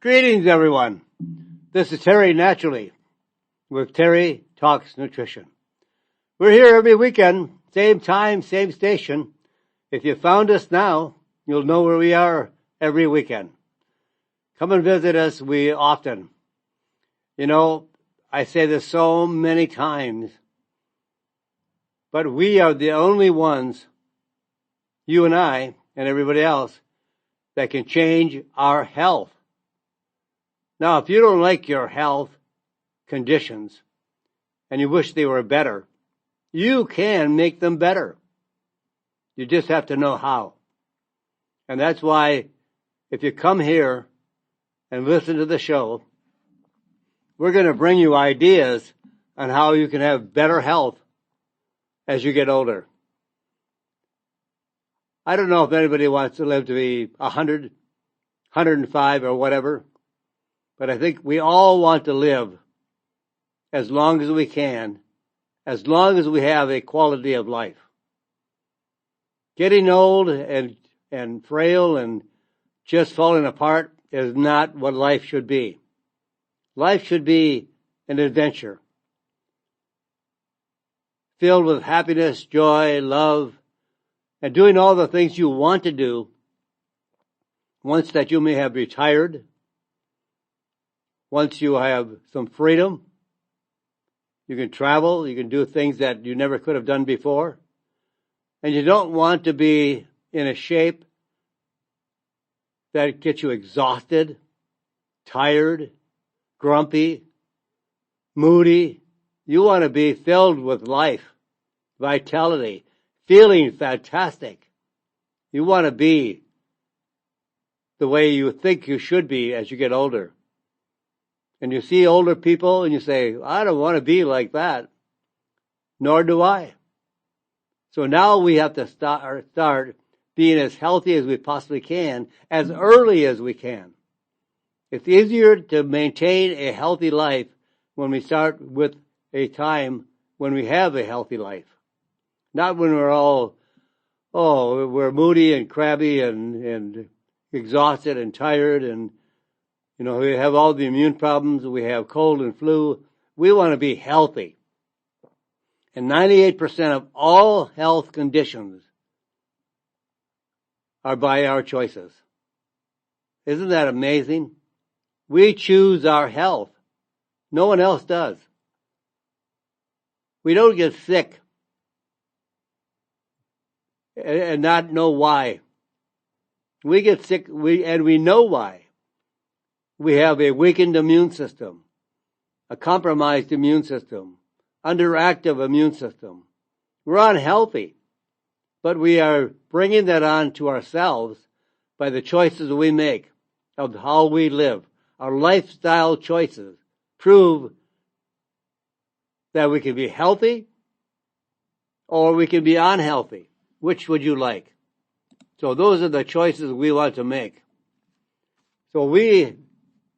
Greetings, everyone. This is Terry Naturally with Terry Talks Nutrition. We're here every weekend, same time, same station. If you found us now, you'll know where we are every weekend. Come and visit us often. You know, I say this so many times, but we are the only ones, you and I and everybody else, that can change our health. Now, if you don't like your health conditions and you wish they were better, you can make them better. You just have to know how. And that's why if you come here and listen to the show, we're going to bring you ideas on how you can have better health as you get older. I don't know if anybody wants to live to be 100, 105 or whatever, but I think we all want to live as long as we can, as long as we have a quality of life. Getting old and frail and just falling apart is not what life should be. Life should be an adventure filled with happiness, joy, love, and doing all the things you want to do once that you may have retired, once you have some freedom. You can travel, you can do things that you never could have done before. And you don't want to be in a shape that gets you exhausted, tired, grumpy, moody. You want to be filled with life, vitality, feeling fantastic. You want to be the way you think you should be as you get older. And you see older people and you say, I don't want to be like that. Nor do I. So now we have to start being as healthy as we possibly can, as early as we can. It's easier to maintain a healthy life when we start with a time when we have a healthy life. Not when we're all, we're moody and crabby and exhausted and tired and, we have all the immune problems. We have cold and flu. We want to be healthy. And 98% of all health conditions are by our choices. Isn't that amazing? We choose our health. No one else does. We don't get sick and not know why. We get sick and we know why. We have a weakened immune system, a compromised immune system, underactive immune system. We're unhealthy, but we are bringing that on to ourselves by the choices we make of how we live. Our lifestyle choices prove that we can be healthy or we can be unhealthy. Which would you like? So those are the choices we want to make. So we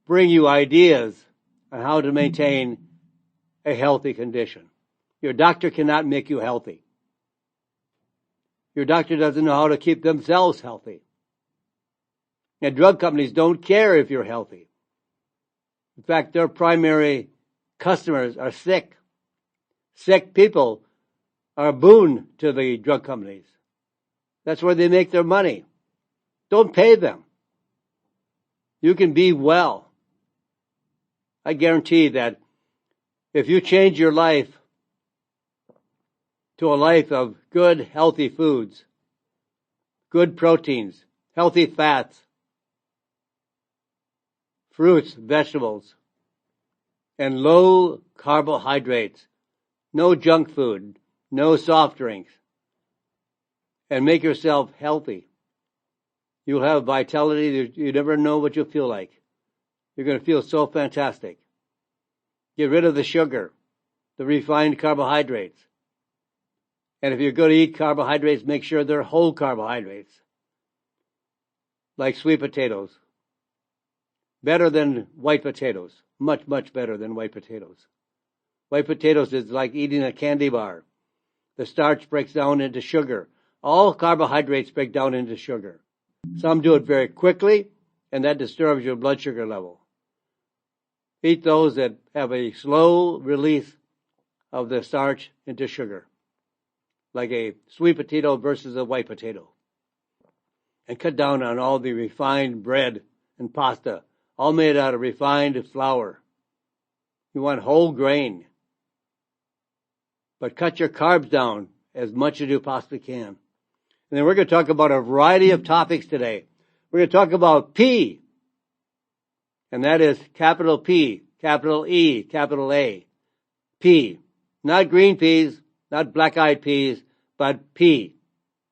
bring you ideas on how to maintain a healthy condition. Your doctor cannot make you healthy. Your doctor doesn't know how to keep themselves healthy. And drug companies don't care if you're healthy. In fact, their primary customers are sick. Sick people are a boon to the drug companies. That's where they make their money. Don't pay them. You can be well. I guarantee that if you change your life to a life of good, healthy foods, good proteins, healthy fats, fruits, vegetables, and low carbohydrates, no junk food, no soft drinks, and make yourself healthy, you'll have vitality. You never know what you'll feel like. You're going to feel so fantastic. Get rid of the sugar, the refined carbohydrates. And if you're going to eat carbohydrates, make sure they're whole carbohydrates, like sweet potatoes. Better than white potatoes. Much, much better than white potatoes. White potatoes is like eating a candy bar. The starch breaks down into sugar. All carbohydrates break down into sugar. Some do it very quickly, and that disturbs your blood sugar level. Eat those that have a slow release of the starch into sugar, like a sweet potato versus a white potato. And cut down on all the refined bread and pasta, all made out of refined flour. You want whole grain. But cut your carbs down as much as you possibly can. And then we're going to talk about a variety of topics today. We're going to talk about P, and that is capital P, capital E, capital A. P. Not green peas, not black-eyed peas, but P.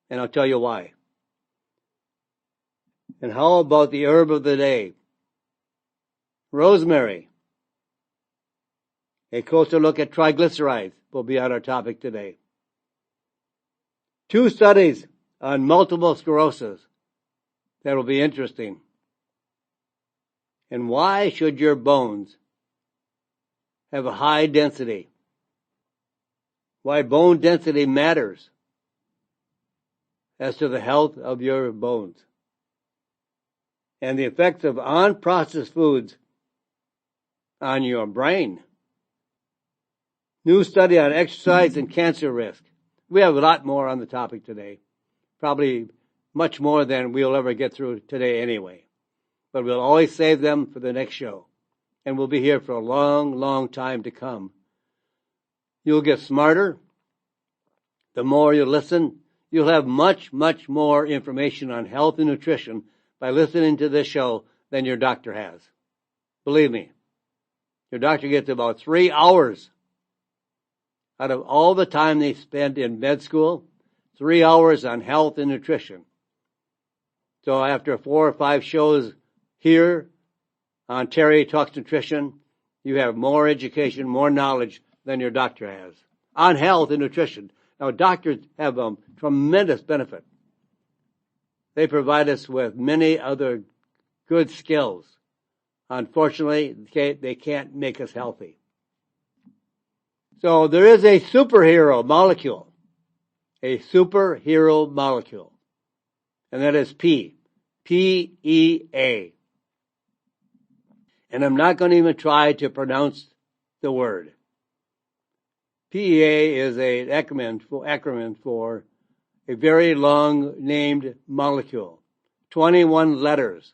And I'll tell you why. And how about the herb of the day? Rosemary. A closer look at triglycerides will be on our topic today. 2 studies on multiple sclerosis that will be interesting. And why should your bones have a high density? Why bone density matters as to the health of your bones. And the effects of unprocessed foods on your brain. New study on exercise and cancer risk. We have a lot more on the topic today. Probably much more than we'll ever get through today anyway. But we'll always save them for the next show. And we'll be here for a long, long time to come. You'll get smarter. The more you listen, you'll have much, much more information on health and nutrition by listening to this show than your doctor has. Believe me, your doctor gets about 3 hours out of all the time they spend in med school, 3 hours on health and nutrition. So after 4 or 5 shows here on Terry Talks Nutrition, you have more education, more knowledge than your doctor has on health and nutrition. Now, doctors have a tremendous benefit. They provide us with many other good skills. Unfortunately, they can't make us healthy. So there is a superhero molecule. A superhero molecule. And that is P. PEA. And I'm not going to even try to pronounce the word. PEA is an acronym for a very long named molecule. 21 letters.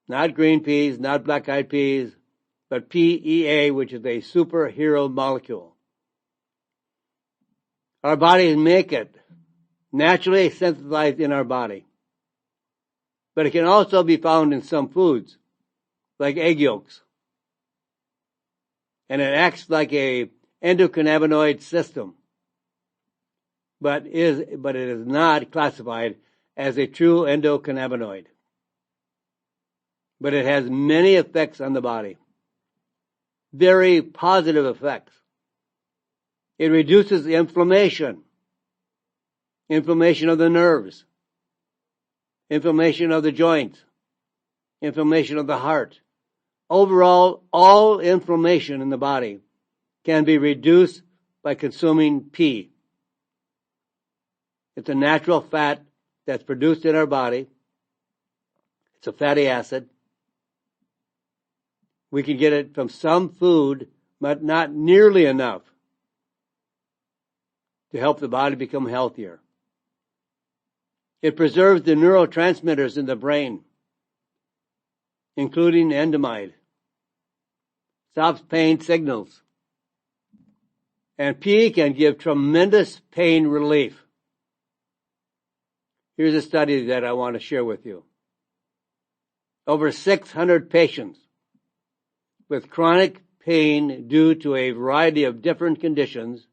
Not green peas, not black-eyed peas, but PEA, which is a superhero molecule. Our bodies make it naturally synthesized in our body. But it can also be found in some foods, like egg yolks. And it acts like a endocannabinoid system. But it is not classified as a true endocannabinoid. But it has many effects on the body. Very positive effects. It reduces inflammation. Inflammation of the nerves. Inflammation of the joints. Inflammation of the heart. Overall, all inflammation in the body can be reduced by consuming P. It's a natural fat that's produced in our body. It's a fatty acid. We can get it from some food, but not nearly enough to help the body become healthier. It preserves the neurotransmitters in the brain, including anandamide. Stops pain signals. And P can give tremendous pain relief. Here's a study that I want to share with you. Over 600 patients with chronic pain due to a variety of different conditions.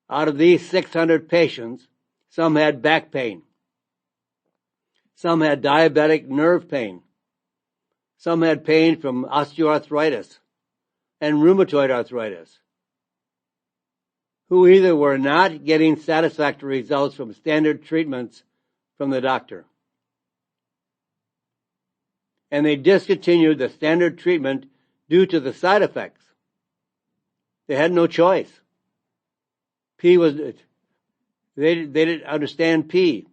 Out of these 600 patients, some had back pain. Some had diabetic nerve pain. Some had pain from osteoarthritis and rheumatoid arthritis, who either were not getting satisfactory results from standard treatments from the doctor, and they discontinued the standard treatment due to the side effects. They had no choice. They didn't understand P.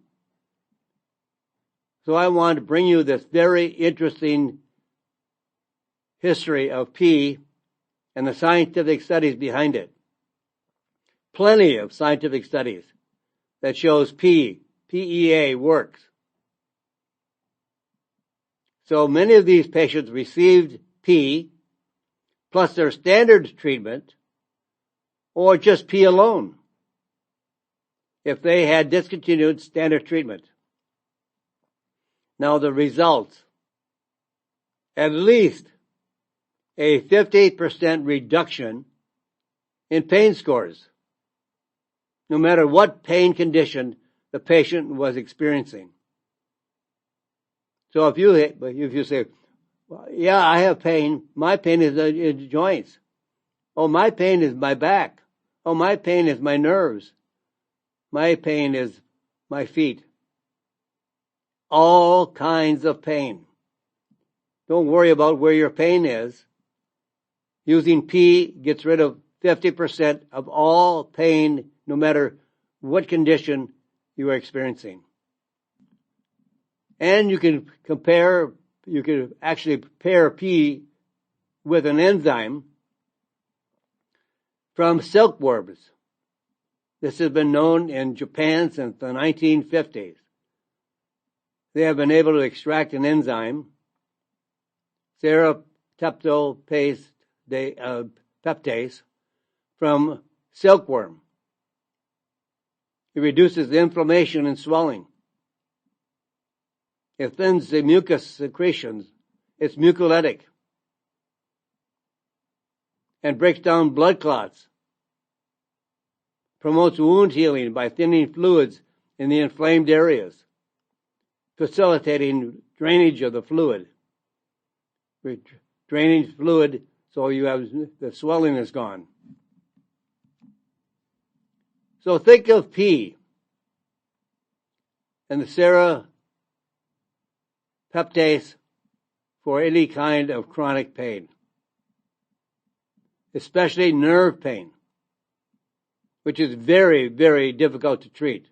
So I want to bring you this very interesting history of PEA and the scientific studies behind it. Plenty of scientific studies that shows PEA works. So many of these patients received PEA plus their standard treatment or just PEA alone if they had discontinued standard treatment. Now the results, at least a 50% reduction in pain scores, no matter what pain condition the patient was experiencing. So if you say, well, yeah, I have pain, my pain is in joints. Oh, my pain is my back. Oh, my pain is my nerves. My pain is my feet. All kinds of pain. Don't worry about where your pain is. Using PEA gets rid of 50% of all pain, no matter what condition you are experiencing. And you can actually pair PEA with an enzyme from silkworms. This has been known in Japan since the 1950s. They have been able to extract an enzyme, seroteptase peptase, from silkworm. It reduces the inflammation and swelling. It thins the mucus secretions. It's mucolytic. And breaks down blood clots. Promotes wound healing by thinning fluids in the inflamed areas, facilitating drainage of the fluid. Draining fluid so you have the swelling is gone. So think of PEA and the seroteptase for any kind of chronic pain, especially nerve pain, which is very, very difficult to treat,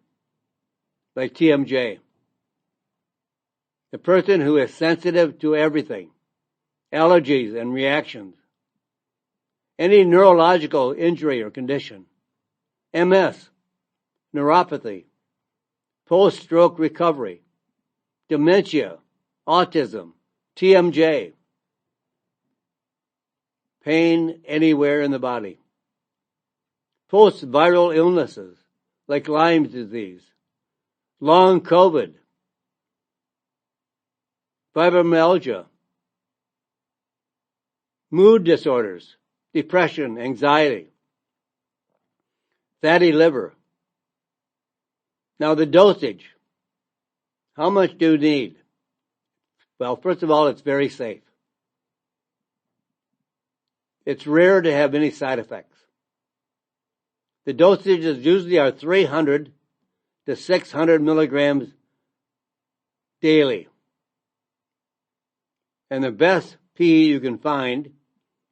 like TMJ. The person who is sensitive to everything, allergies and reactions, any neurological injury or condition, MS, neuropathy, post-stroke recovery, dementia, autism, TMJ, pain anywhere in the body, post-viral illnesses like Lyme disease, long COVID, fibromyalgia, mood disorders, depression, anxiety, fatty liver. Now the dosage. How much do you need? Well, first of all, it's very safe. It's rare to have any side effects. The dosages usually are 300 to 600 milligrams daily. And the best PEA you can find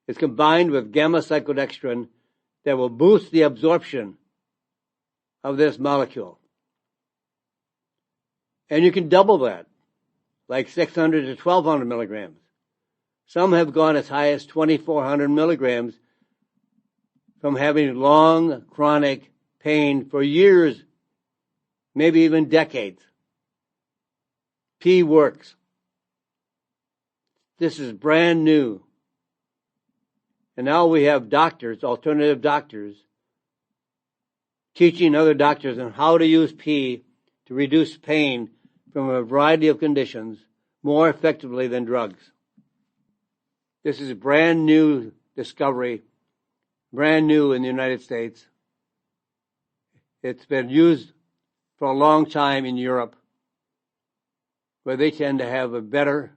is combined with gamma-cyclodextrin that will boost the absorption of this molecule. And you can double that, like 600 to 1200 milligrams. Some have gone as high as 2400 milligrams from having long, chronic pain for years, maybe even decades. PEA works. This is brand new. And now we have doctors, alternative doctors, teaching other doctors on how to use PEA to reduce pain from a variety of conditions more effectively than drugs. This is a brand new discovery, brand new in the United States. It's been used for a long time in Europe, where they tend to have a better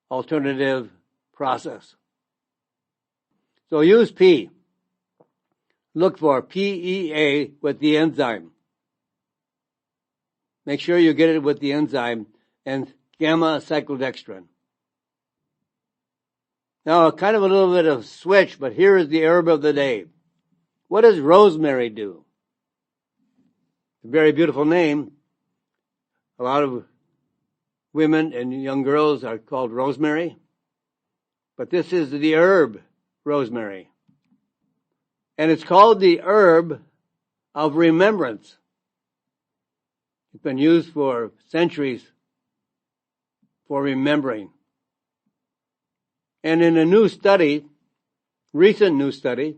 alternative process. So use PEA. Look for PEA with the enzyme. Make sure you get it with the enzyme and gamma-cyclodextrin. Now, kind of a little bit of switch, but here is the herb of the day. What does rosemary do? A very beautiful name. A lot of women and young girls are called rosemary, but this is the herb rosemary. And it's called the herb of remembrance. It's been used for centuries for remembering. And in a new study, recent new study,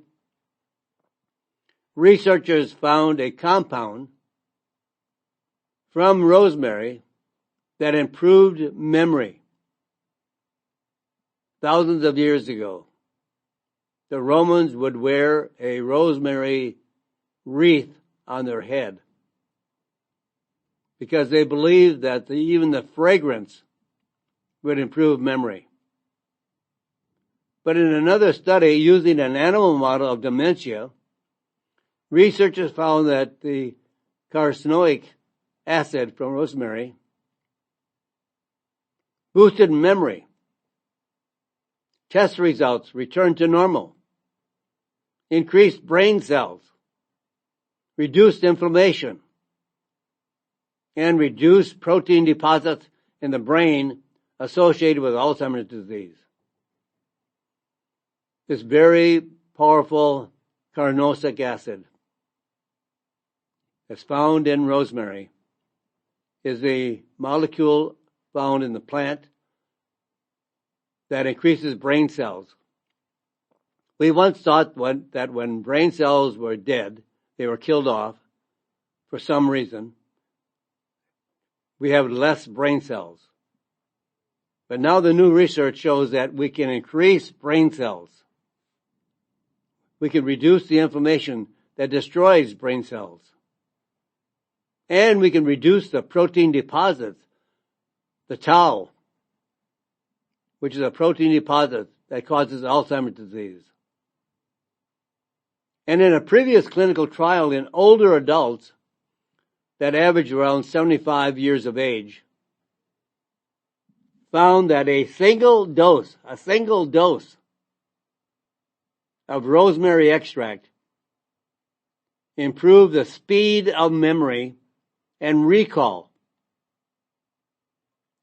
researchers found a compound from rosemary that improved memory. Thousands of years ago, the Romans would wear a rosemary wreath on their head because they believed that even the fragrance would improve memory. But in another study using an animal model of dementia, researchers found that the carcinoic acid from rosemary boosted memory. Test results returned to normal, increased brain cells, reduced inflammation, and reduced protein deposits in the brain associated with Alzheimer's disease. This very powerful carcinoic acid that's found in rosemary is a molecule found in the plant that increases brain cells. We once thought that when brain cells were dead, they were killed off for some reason, we have less brain cells. But now the new research shows that we can increase brain cells. We can reduce the inflammation that destroys brain cells. And we can reduce the protein deposits, the tau, which is a protein deposit that causes Alzheimer's disease. And in a previous clinical trial in older adults that average around 75 years of age, found that a single dose of rosemary extract improved the speed of memory and recall.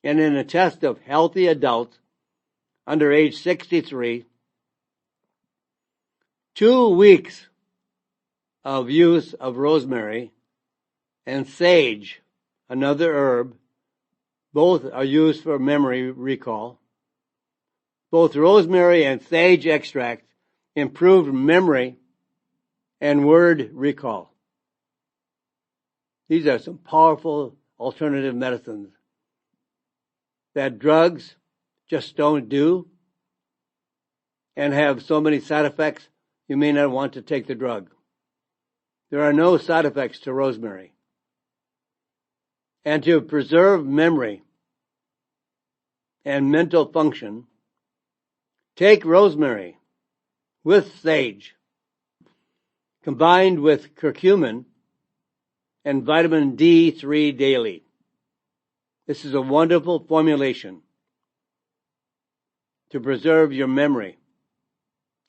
And in a test of healthy adults under age 63, 2 weeks of use of rosemary and sage, another herb, both are used for memory recall. Both rosemary and sage extract improved memory and word recall. These are some powerful alternative medicines that drugs just don't do and have so many side effects you may not want to take the drug. There are no side effects to rosemary. And to preserve memory and mental function, take rosemary with sage, combined with curcumin and vitamin D3 daily. This is a wonderful formulation to preserve your memory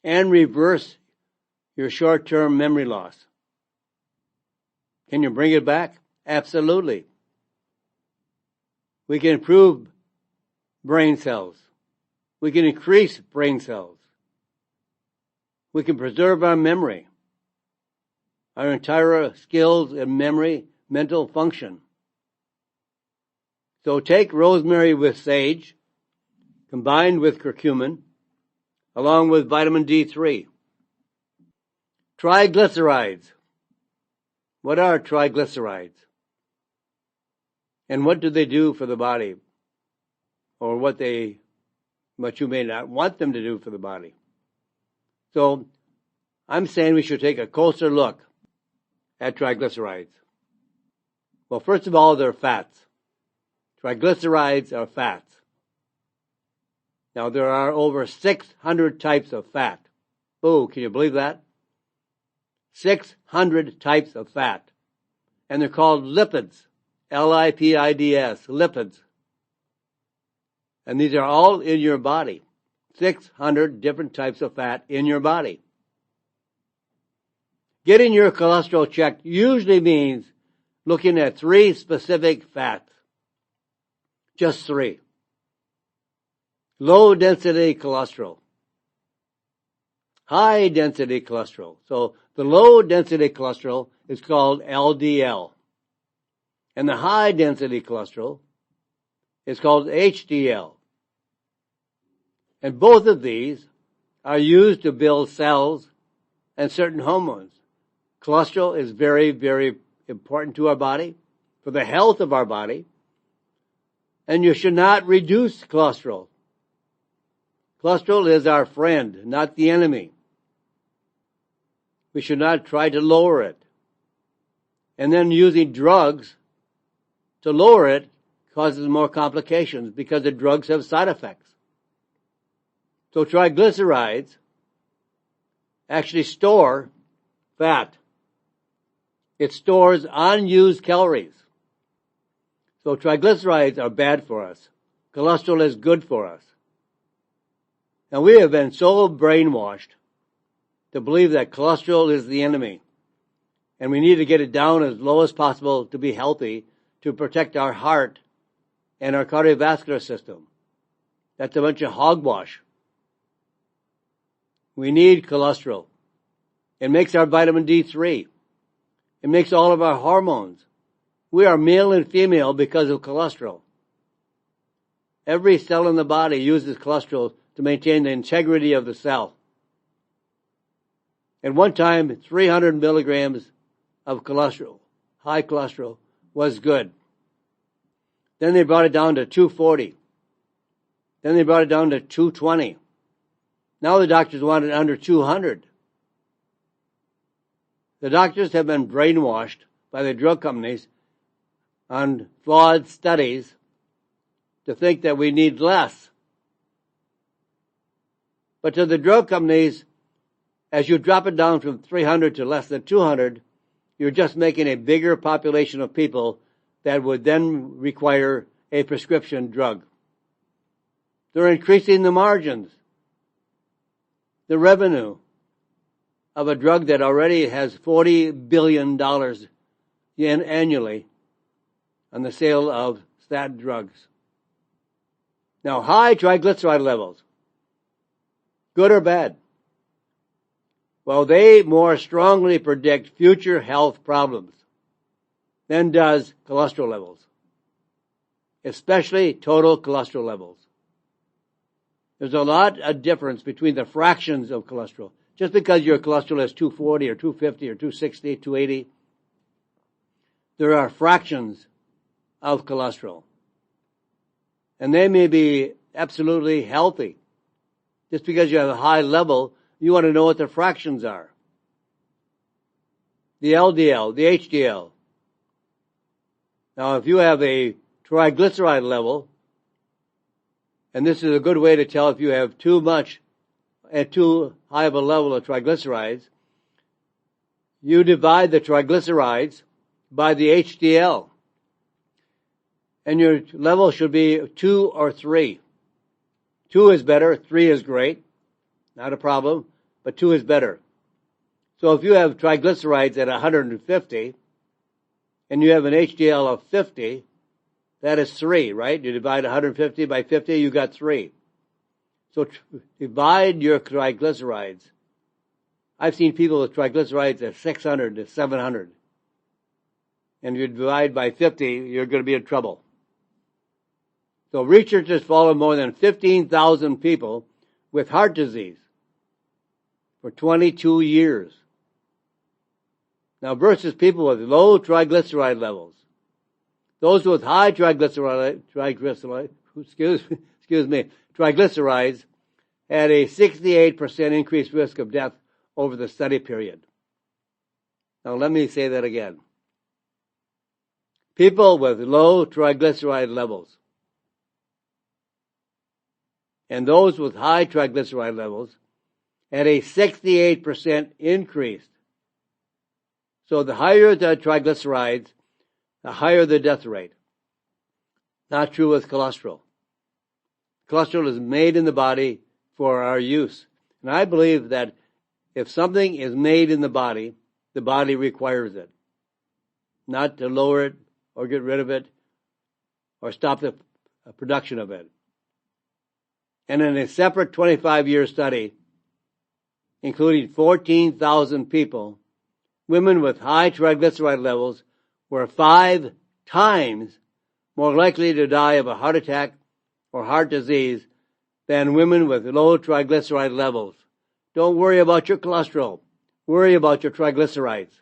and reverse your short-term memory loss. Can you bring it back? Absolutely. We can improve brain cells. We can increase brain cells. We can preserve our memory, our entire skills and memory, mental function. So take rosemary with sage, combined with curcumin, along with vitamin D3. Triglycerides. What are triglycerides? And what do they do for the body? Or what you may not want them to do for the body. So I'm saying we should take a closer look at triglycerides. Well, first of all, they're fats. Triglycerides are fats. Now, there are over 600 types of fat. Oh, can you believe that? 600 types of fat. And they're called lipids. Lipids, lipids. And these are all in your body. 600 different types of fat in your body. Getting your cholesterol checked usually means looking at 3 specific fats. Just 3. Low density cholesterol. High density cholesterol. So the low density cholesterol is called LDL. And the high density cholesterol is called HDL. And both of these are used to build cells and certain hormones. Cholesterol is very, very important to our body, for the health of our body. And you should not reduce cholesterol. Cholesterol is our friend, not the enemy. We should not try to lower it. And then using drugs to lower it causes more complications because the drugs have side effects. So triglycerides actually store fat. It stores unused calories. So triglycerides are bad for us. Cholesterol is good for us. And we have been so brainwashed to believe that cholesterol is the enemy. And we need to get it down as low as possible to be healthy, to protect our heart and our cardiovascular system. That's a bunch of hogwash. We need cholesterol. It makes our vitamin D3. It makes all of our hormones. We are male and female because of cholesterol. Every cell in the body uses cholesterol to maintain the integrity of the cell. At one time, 300 milligrams of cholesterol, high cholesterol, was good. Then they brought it down to 240. Then they brought it down to 220. Now the doctors want it under 200. The doctors have been brainwashed by the drug companies on flawed studies to think that we need less. But to the drug companies, as you drop it down from 300 to less than 200, you're just making a bigger population of people that would then require a prescription drug. They're increasing the margins, the revenue of a drug that already has $40 billion annually on the sale of statin drugs. Now, high triglyceride levels, good or bad? Well, they more strongly predict future health problems than does cholesterol levels, especially total cholesterol levels. There's a lot of difference between the fractions of cholesterol. Just because your cholesterol is 240 or 250 or 260, 280, there are fractions of cholesterol. And they may be absolutely healthy. Just because you have a high level, you want to know what the fractions are. The LDL, the HDL. Now, if you have a triglyceride level, and this is a good way to tell if you have too much at too high of a level of triglycerides, you divide the triglycerides by the HDL. And your level should be 2 or 3. 2 is better, 3 is great, not a problem, but 2 is better. So if you have triglycerides at 150, and you have an HDL of 50, that is 3, right? You divide 150 by 50, you got 3. So divide your triglycerides. I've seen people with triglycerides at 600 to 700. And if you divide by 50, you're going to be in trouble. So researchers followed more than 15,000 people with heart disease for 22 years. Now versus people with low triglyceride levels. Those with high triglycerides had a 68% increased risk of death over the study period. Now let me say that again. People with low triglyceride levels and those with high triglyceride levels had a 68% increase. So the higher the triglycerides, the higher the death rate. Not true with cholesterol. Cholesterol is made in the body for our use. And I believe that if something is made in the body requires it. Not to lower it or get rid of it or stop the production of it. And in a separate 25-year study, including 14,000 people, women with high triglyceride levels were 5 times more likely to die of a heart attack or heart disease than women with low triglyceride levels. Don't worry about your cholesterol. Worry about your triglycerides.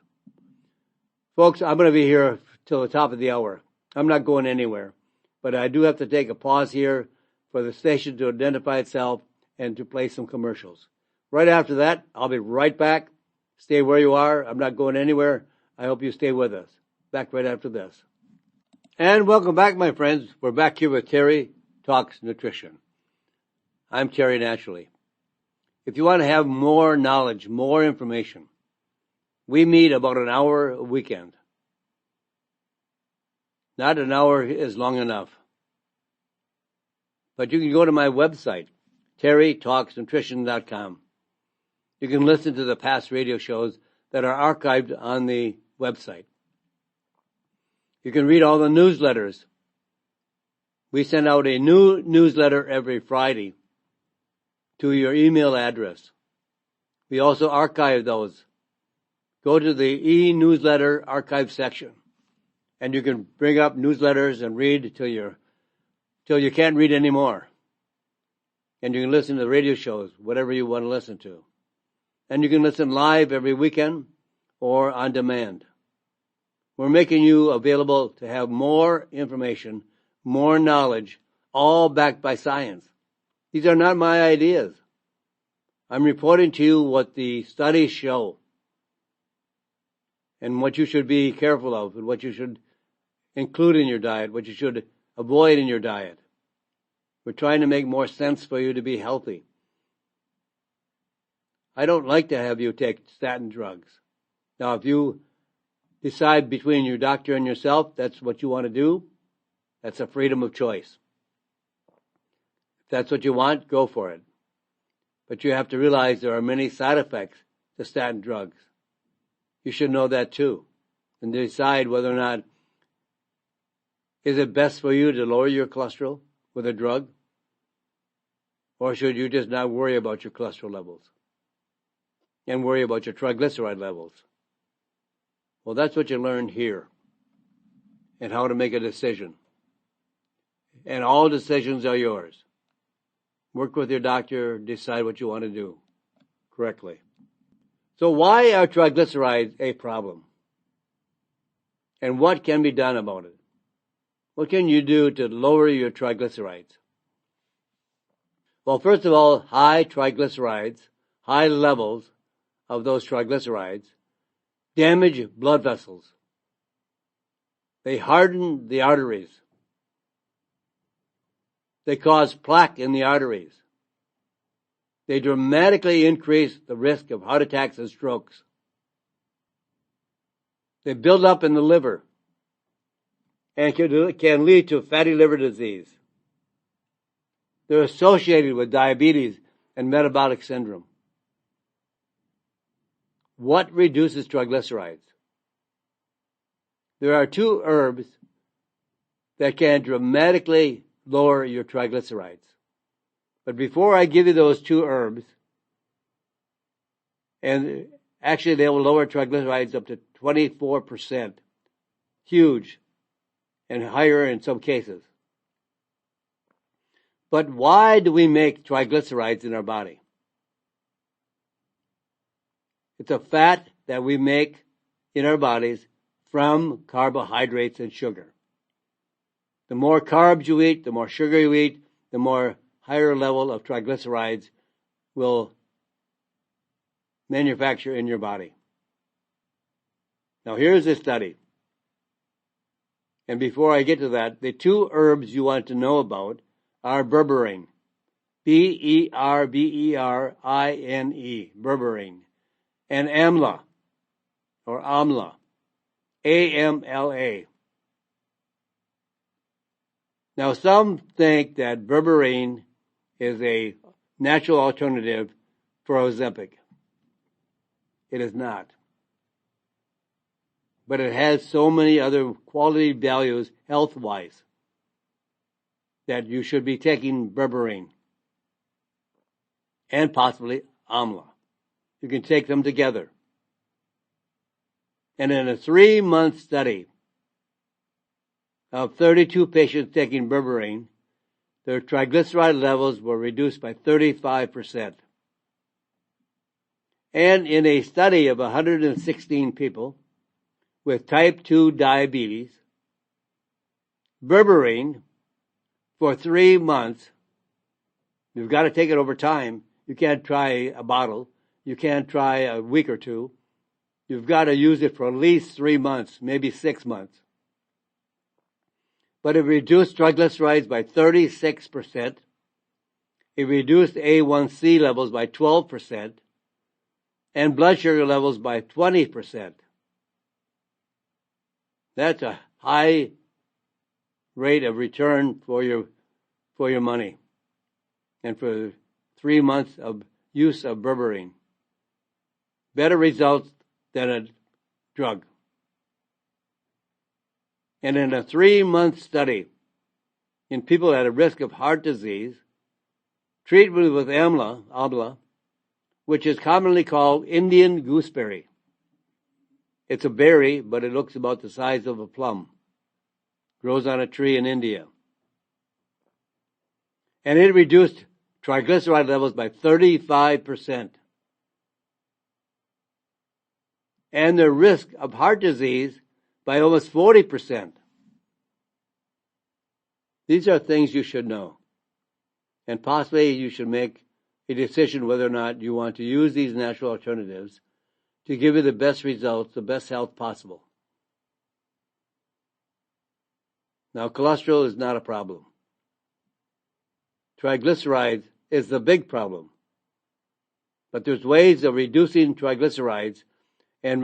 Folks, I'm going to be here till the top of the hour. I'm not going anywhere. But I do have to take a pause here for the station to identify itself and to play some commercials. Right after that, I'll be right back. Stay where you are. I'm not going anywhere. I hope you stay with us. Back right after this. And welcome back, my friends. We're back here with Terry Talks Nutrition. I'm Terry Naturally. If you want to have more knowledge, more information, we meet about an hour a weekend. Not an hour is long enough. But you can go to my website, terrytalksnutrition.com. You can listen to the past radio shows that are archived on the website. You can read all the newsletters. We send out a new newsletter every Friday to your email address. We also archive those. Go to the e-newsletter archive section, and you can bring up newsletters and read till you can't read anymore. And you can listen to the radio shows, whatever you want to listen to. And you can listen live every weekend or on demand. We're making you available to have more information, more knowledge, all backed by science. These are not my ideas. I'm reporting to you what the studies show and what you should be careful of and what you should include in your diet, what you should avoid in your diet. We're trying to make more sense for you to be healthy. I don't like to have you take statin drugs. Now, if you decide between your doctor and yourself that's what you want to do, that's a freedom of choice. If that's what you want, go for it. But you have to realize there are many side effects to statin drugs. You should know that too. And decide whether or not is it best for you to lower your cholesterol with a drug? Or should you just not worry about your cholesterol levels and worry about your triglyceride levels? Well, that's what you learned here and how to make a decision. And all decisions are yours. Work with your doctor, decide what you want to do correctly. So why are triglycerides a problem? And what can be done about it? What can you do to lower your triglycerides? Well, first of all, high triglycerides, high levels of those triglycerides damage blood vessels. They harden the arteries. They cause plaque in the arteries. They dramatically increase the risk of heart attacks and strokes. They build up in the liver and can lead to fatty liver disease. They're associated with diabetes and metabolic syndrome. What reduces triglycerides? There are 2 herbs that can dramatically lower your triglycerides. But before I give you those 2 herbs, and actually they will lower triglycerides up to 24%, huge, and higher in some cases. But why do we make triglycerides in our body? It's a fat that we make in our bodies from carbohydrates and sugar. The more carbs you eat, the more sugar you eat, the more higher level of triglycerides will manufacture in your body. Now here's a study. And before I get to that, the 2 herbs you want to know about are berberine. B-E-R-B-E-R-I-N-E, berberine. And amla, or amla, A-M-L-A. Now some think that berberine is a natural alternative for Ozempic. It is not. But it has so many other quality values health-wise. that you should be taking berberine and possibly amla. You can take them together. And in a 3-month study of 32 patients taking berberine, their triglyceride levels were reduced by 35%. And in a study of 116 people with type 2 diabetes, berberine for 3 months, you've got to take it over time. You can't try a bottle. You can't try a week or two. You've got to use it for at least 3 months, maybe 6 months. But it reduced triglycerides by 36%. It reduced A1C levels by 12%. And blood sugar levels by 20%. That's a high rate of return for your money and for 3 months of use of berberine. Better results than a drug. And in a 3-month study in people at a risk of heart disease, treatment with amla, which is commonly called Indian gooseberry. It's a berry, but it looks about the size of a plum. Grows on a tree in India. And it reduced triglyceride levels by 35%. And the risk of heart disease by almost 40%. These are things you should know. And possibly you should make a decision whether or not you want to use these natural alternatives to give you the best results, the best health possible. Now, cholesterol is not a problem. Triglycerides is the big problem. But there's ways of reducing triglycerides and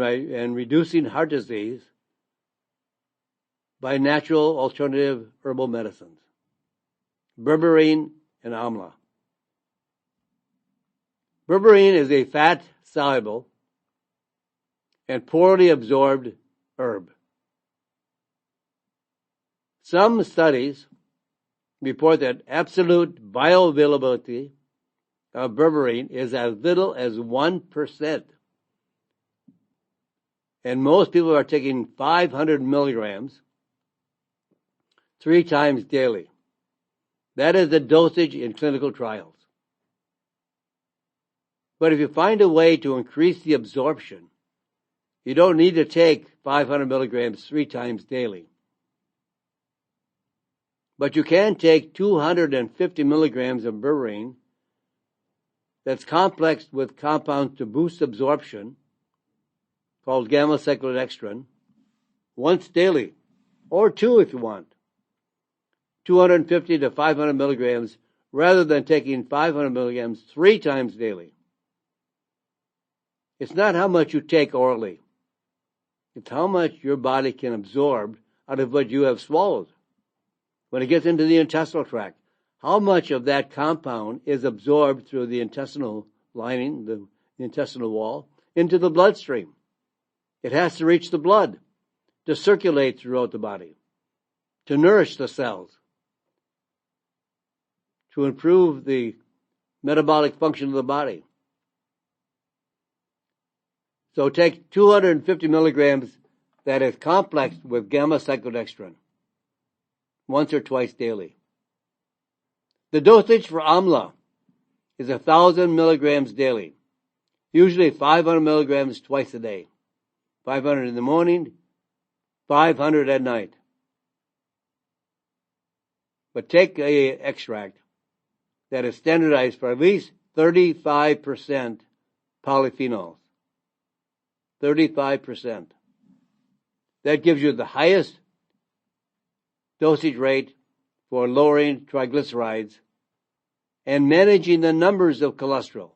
reducing heart disease by natural alternative herbal medicines. Berberine and amla. Berberine is a fat-soluble and poorly absorbed herb. Some studies report that absolute bioavailability of berberine is as little as 1%. And most people are taking 500 milligrams 3 times daily. That is the dosage in clinical trials. But if you find a way to increase the absorption, you don't need to take 500 milligrams 3 times daily. But you can take 250 milligrams of berberine that's complexed with compounds to boost absorption, called gamma-cyclodextrin, once daily, or 2 if you want. 250 to 500 milligrams rather than taking 500 milligrams 3 times daily. It's not how much you take orally. It's how much your body can absorb out of what you have swallowed. When it gets into the intestinal tract, how much of that compound is absorbed through the intestinal lining, the intestinal wall, into the bloodstream. It has to reach the blood to circulate throughout the body, to nourish the cells, to improve the metabolic function of the body. So take 250 milligrams that is complexed with gamma-cyclodextrin once or twice daily. The dosage for amla is 1,000 milligrams daily, usually 500 milligrams twice a day. 500 in the morning, 500 at night. But take an extract that is standardized for at least 35% polyphenols. 35%. That gives you the highest dosage rate for lowering triglycerides and managing the numbers of cholesterol.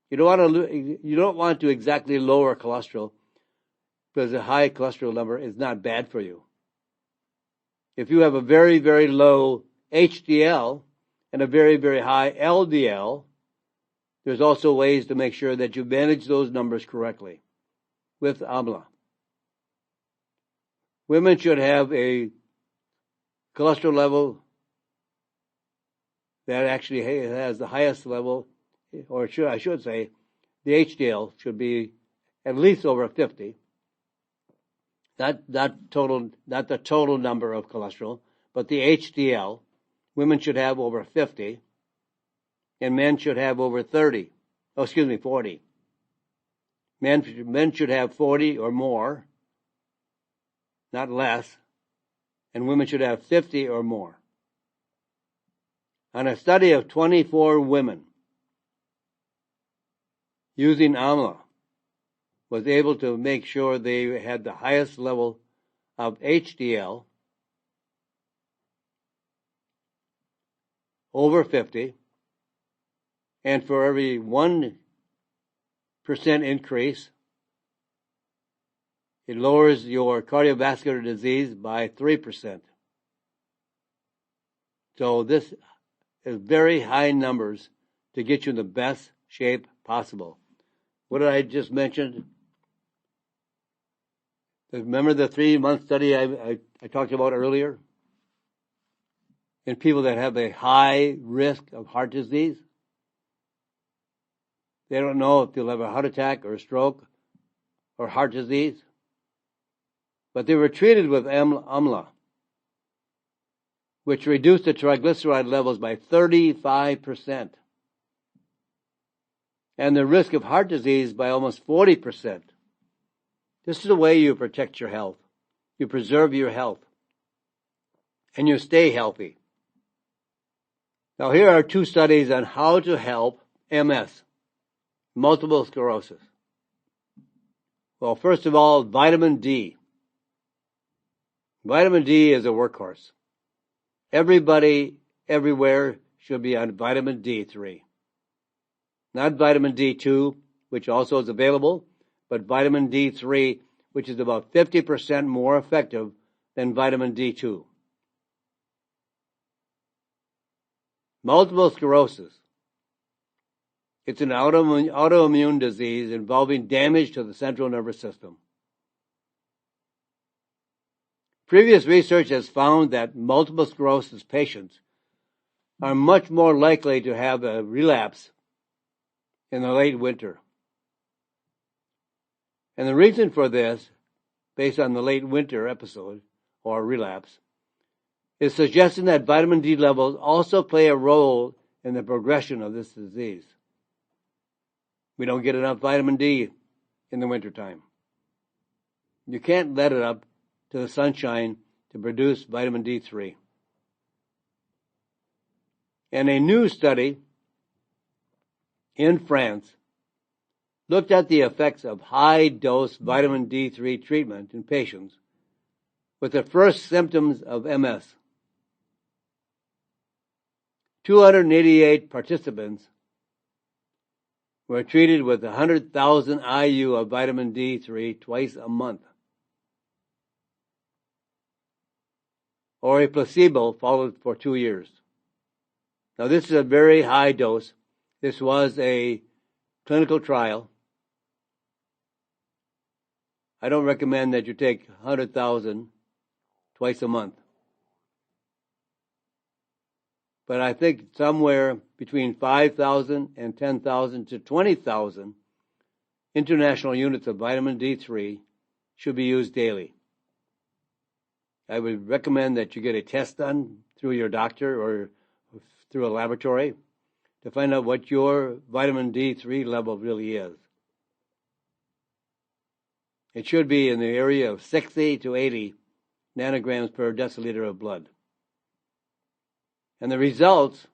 You don't want to exactly lower cholesterol, because a high cholesterol number is not bad for you. If you have a very, very low HDL and a very, very high LDL, there's also ways to make sure that you manage those numbers correctly with amla. Women should have a cholesterol level that actually has the highest level, or I should say, the HDL should be at least over 50. Not the total number of cholesterol, but the HDL. Women should have over 50, and men should have over 40. Men should have 40 or more, not less, and women should have 50 or more. On a study of 24 women using AMLA, was able to make sure they had the highest level of HDL over 50, and for every 1% increase, it lowers your cardiovascular disease by 3%. So this is very high numbers to get you in the best shape possible. What did I just mention? Remember the 3-month study I talked about earlier? In people that have a high risk of heart disease? They don't know if they'll have a heart attack or a stroke or heart disease. But they were treated with AMLA, which reduced the triglyceride levels by 35%. And the risk of heart disease by almost 40%. This is the way you protect your health. You preserve your health. And you stay healthy. Now here are 2 studies on how to help MS, multiple sclerosis. Well, first of all, vitamin D. Vitamin D is a workhorse. Everybody, everywhere should be on vitamin D3. Not vitamin D2, which also is available, but vitamin D3, which is about 50% more effective than vitamin D2. Multiple sclerosis. It's an autoimmune disease involving damage to the central nervous system. Previous research has found that multiple sclerosis patients are much more likely to have a relapse in the late winter. And the reason for this, based on the late winter episode or relapse, is suggesting that vitamin D levels also play a role in the progression of this disease. We don't get enough vitamin D in the wintertime. You can't let it up to the sunshine to produce vitamin D3. And a new study in France looked at the effects of high-dose vitamin D3 treatment in patients with the first symptoms of MS. 288 participants were treated with 100,000 IU of vitamin D3 twice a month, or a placebo followed for 2 years. Now this is a very high dose. This was a clinical trial. I don't recommend that you take 100,000 twice a month. But I think somewhere between 5,000 and 10,000 to 20,000 international units of vitamin D3 should be used daily. I would recommend that you get a test done through your doctor or through a laboratory to find out what your vitamin D3 level really is. It should be in the area of 60 to 80 nanograms per deciliter of blood. And the results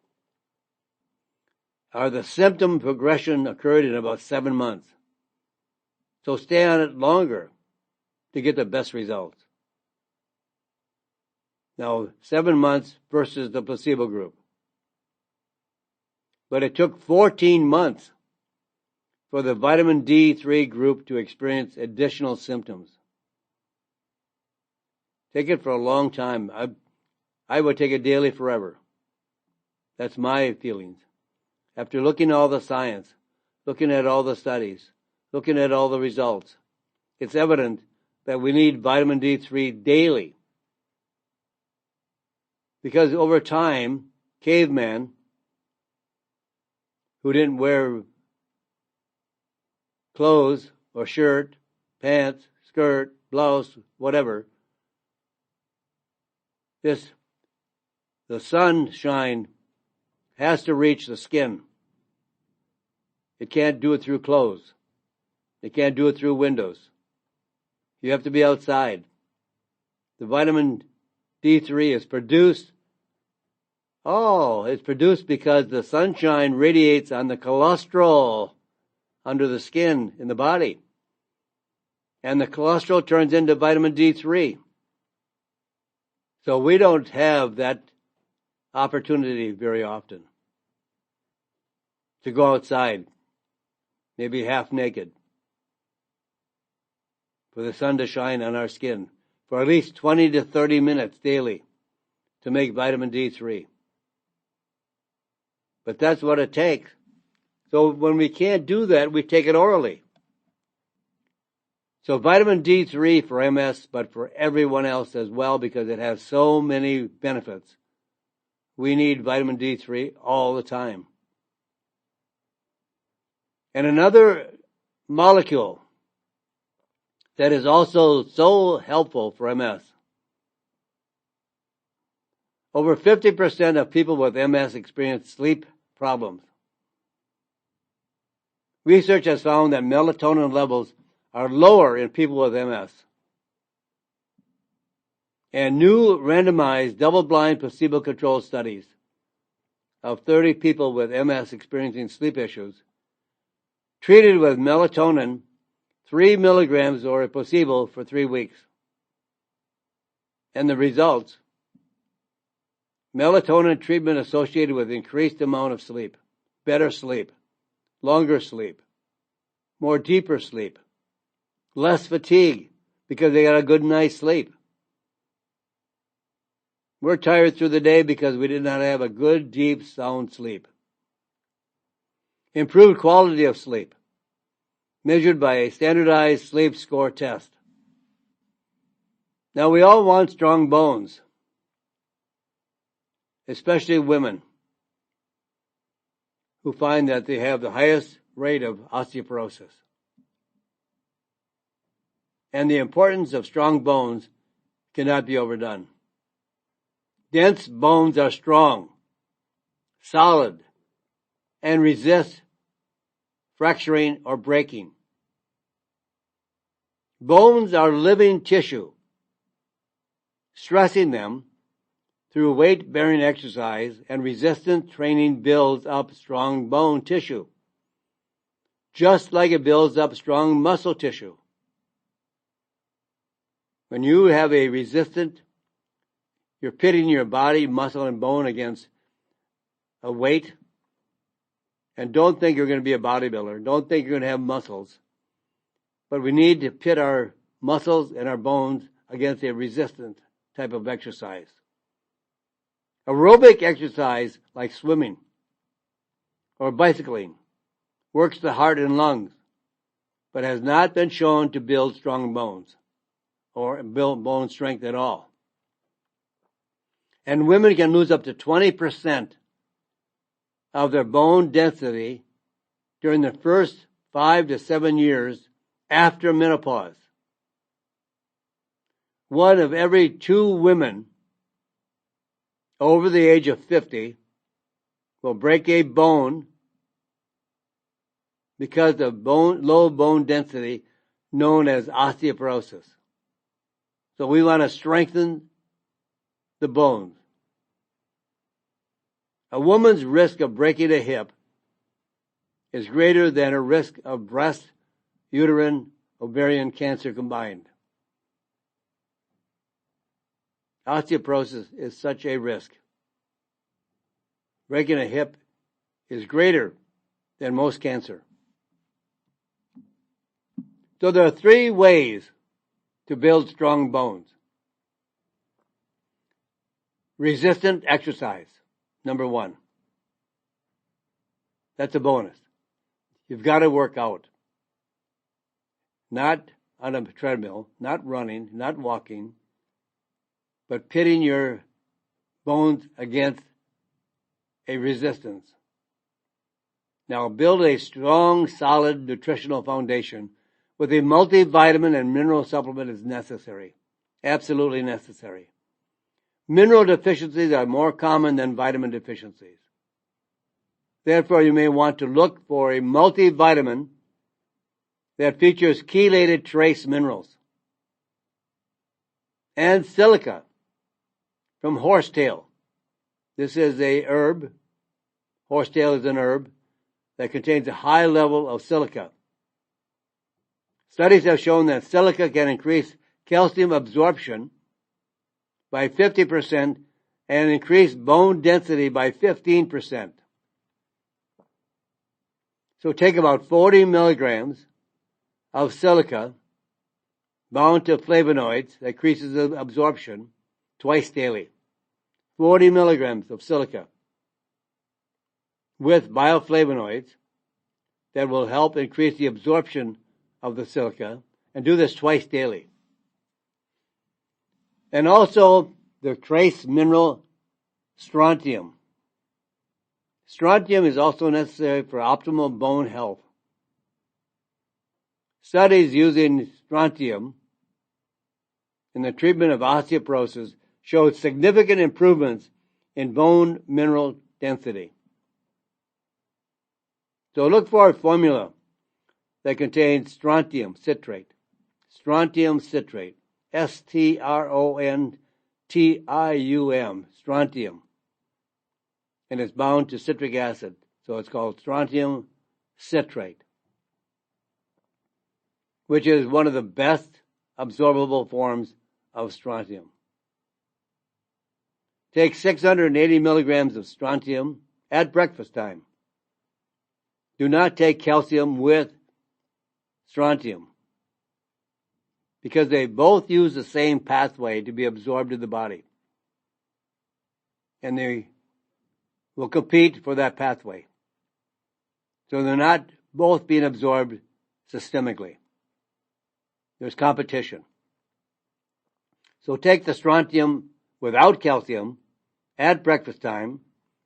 are the symptom progression occurred in about 7 months. So stay on it longer to get the best results. Now, 7 months versus the placebo group. But it took 14 months for the vitamin D3 group to experience additional symptoms. Take it for a long time. I would take it daily forever. That's my feelings. After looking at all the science, looking at all the studies, looking at all the results, it's evident that we need vitamin D3 daily. Because over time, caveman who didn't wear clothes or shirt, pants, skirt, blouse, whatever, the sunshine has to reach the skin. It can't do it through clothes. It can't do it through windows. You have to be outside. The vitamin D3 is produced. It's produced because the sunshine radiates on the cholesterol under the skin in the body. And the cholesterol turns into vitamin D3. So we don't have that opportunity very often to go outside, maybe half naked, for the sun to shine on our skin for at least 20 to 30 minutes daily to make vitamin D3. But that's what it takes. So when we can't do that, we take it orally. So vitamin D3 for MS, but for everyone else as well, because it has so many benefits. We need vitamin D3 all the time. And another molecule that is also so helpful for MS. Over 50% of people with MS experience sleep problems. Research has found that melatonin levels are lower in people with MS. And new randomized double-blind placebo-controlled studies of 30 people with MS experiencing sleep issues treated with melatonin 3 milligrams or a placebo for 3 weeks. And the results: melatonin treatment associated with increased amount of sleep, better sleep, longer sleep, more deeper sleep, less fatigue because they got a good night's sleep. We're tired through the day because we did not have a good, deep, sound sleep. Improved quality of sleep, measured by a standardized sleep score test. Now, we all want strong bones, especially women who find that they have the highest rate of osteoporosis. And the importance of strong bones cannot be overdone. Dense bones are strong, solid, and resist fracturing or breaking. Bones are living tissue. Stressing them through weight-bearing exercise and resistance training builds up strong bone tissue, just like it builds up strong muscle tissue. When you have a resistant, you're pitting your body, muscle, and bone against a weight, and don't think you're going to be a bodybuilder. Don't think you're going to have muscles. But we need to pit our muscles and our bones against a resistant type of exercise. Aerobic exercise like swimming or bicycling works the heart and lungs, but has not been shown to build strong bones or build bone strength at all. And women can lose up to 20% of their bone density during the first 5 to 7 years after menopause. 1 of every 2 women over the age of 50 will break a bone because of low bone density known as osteoporosis. So we want to strengthen the bones. A woman's risk of breaking a hip is greater than her risk of breast, uterine, ovarian cancer combined. Osteoporosis is such a risk. Breaking a hip is greater than most cancer. So there are 3 ways to build strong bones. Resistant exercise, number 1. That's a bonus. You've got to work out. Not on a treadmill, not running, not walking, but pitting your bones against a resistance. Now build a strong, solid nutritional foundation with a multivitamin and mineral supplement is necessary. Absolutely necessary. Mineral deficiencies are more common than vitamin deficiencies. Therefore, you may want to look for a multivitamin that features chelated trace minerals and silica from horsetail. This is a herb. Horsetail is an herb that contains a high level of silica. Studies have shown that silica can increase calcium absorption by 50% and increase bone density by 15%. So take about 40 milligrams of silica bound to flavonoids that increases absorption twice daily. 40 milligrams of silica with bioflavonoids that will help increase the absorption of the silica, and do this twice daily. And also the trace mineral strontium. Strontium is also necessary for optimal bone health. Studies using strontium in the treatment of osteoporosis showed significant improvements in bone mineral density. So look for a formula that contains strontium citrate. Strontium citrate. S-T-R-O-N-T-I-U-M. Strontium. And it's bound to citric acid. So it's called strontium citrate, which is one of the best absorbable forms of strontium. Take 680 milligrams of strontium at breakfast time. Do not take calcium with strontium because they both use the same pathway to be absorbed in the body. And they will compete for that pathway. So they're not both being absorbed systemically. There's competition. So take the strontium without calcium at breakfast time,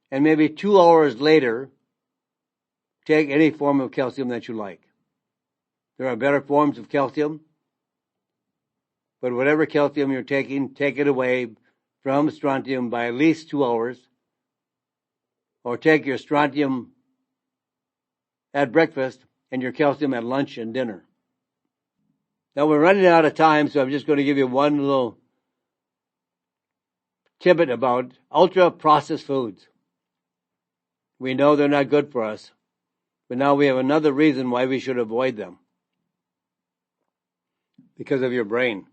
and maybe 2 hours later, take any form of calcium that you like. There are better forms of calcium, but whatever calcium you're taking, take it away from strontium by at least 2 hours, or take your strontium at breakfast and your calcium at lunch and dinner. Now we're running out of time, so I'm just going to give you one little tidbit about ultra-processed foods. We know they're not good for us, but now we have another reason why we should avoid them. Because of your brain.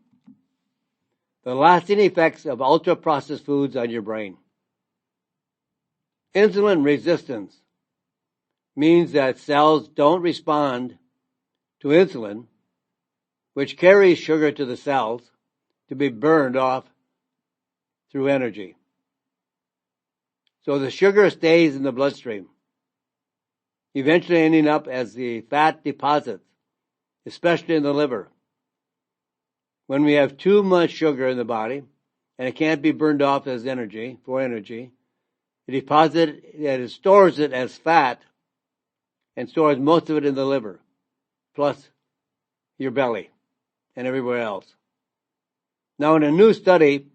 The lasting effects of ultra-processed foods on your brain. Insulin resistance means that cells don't respond to insulin, which carries sugar to the cells to be burned off through energy. So the sugar stays in the bloodstream, eventually ending up as the fat deposits, especially in the liver. When we have too much sugar in the body, and it can't be burned off as energy, it deposits it, and it stores it as fat, and stores most of it in the liver, plus your belly, and everywhere else. Now in a new study,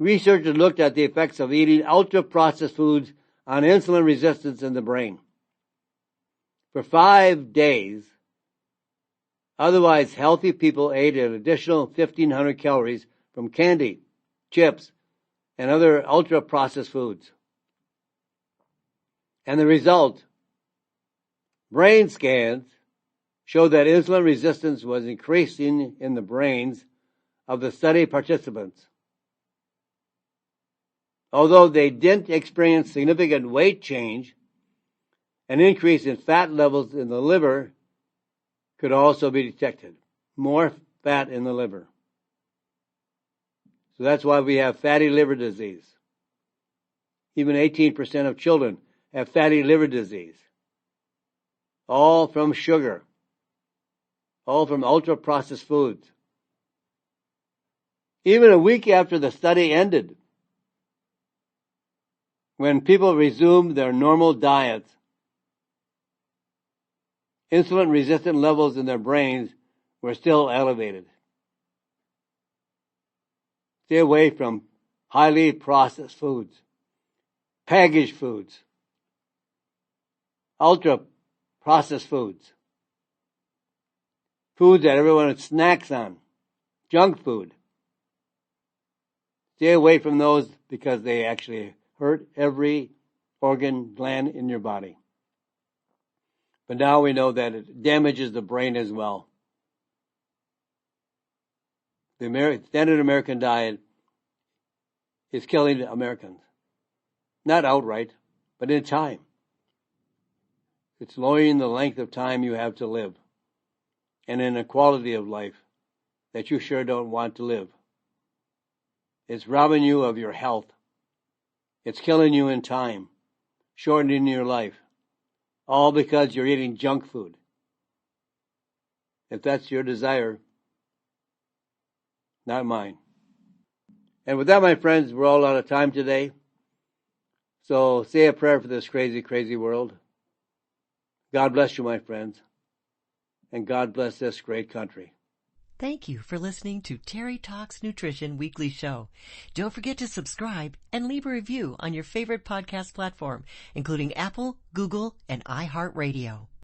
researchers looked at the effects of eating ultra-processed foods on insulin resistance in the brain. For 5 days, otherwise healthy people ate an additional 1,500 calories from candy, chips, and other ultra-processed foods. And the result, brain scans showed that insulin resistance was increasing in the brains of the study participants. Although they didn't experience significant weight change, an increase in fat levels in the liver could also be detected. More fat in the liver. So that's why we have fatty liver disease. Even 18% of children have fatty liver disease. All from sugar. All from ultra-processed foods. Even a week after the study ended, when people resumed their normal diets, insulin-resistant levels in their brains were still elevated. Stay away from highly processed foods, packaged foods, ultra-processed foods, foods that everyone snacks on, junk food. Stay away from those because they actually hurt every organ, gland in your body. But now we know that it damages the brain as well. The standard American diet is killing Americans. Not outright, but in time. It's lowering the length of time you have to live, and in a quality of life that you sure don't want to live. It's robbing you of your health. It's killing you in time, shortening your life, all because you're eating junk food. If that's your desire, not mine. And with that, my friends, we're all out of time today. So say a prayer for this crazy, crazy world. God bless you, my friends. And God bless this great country. Thank you for listening to Terry Talks Nutrition Weekly Show. Don't forget to subscribe and leave a review on your favorite podcast platform, including Apple, Google, and iHeartRadio.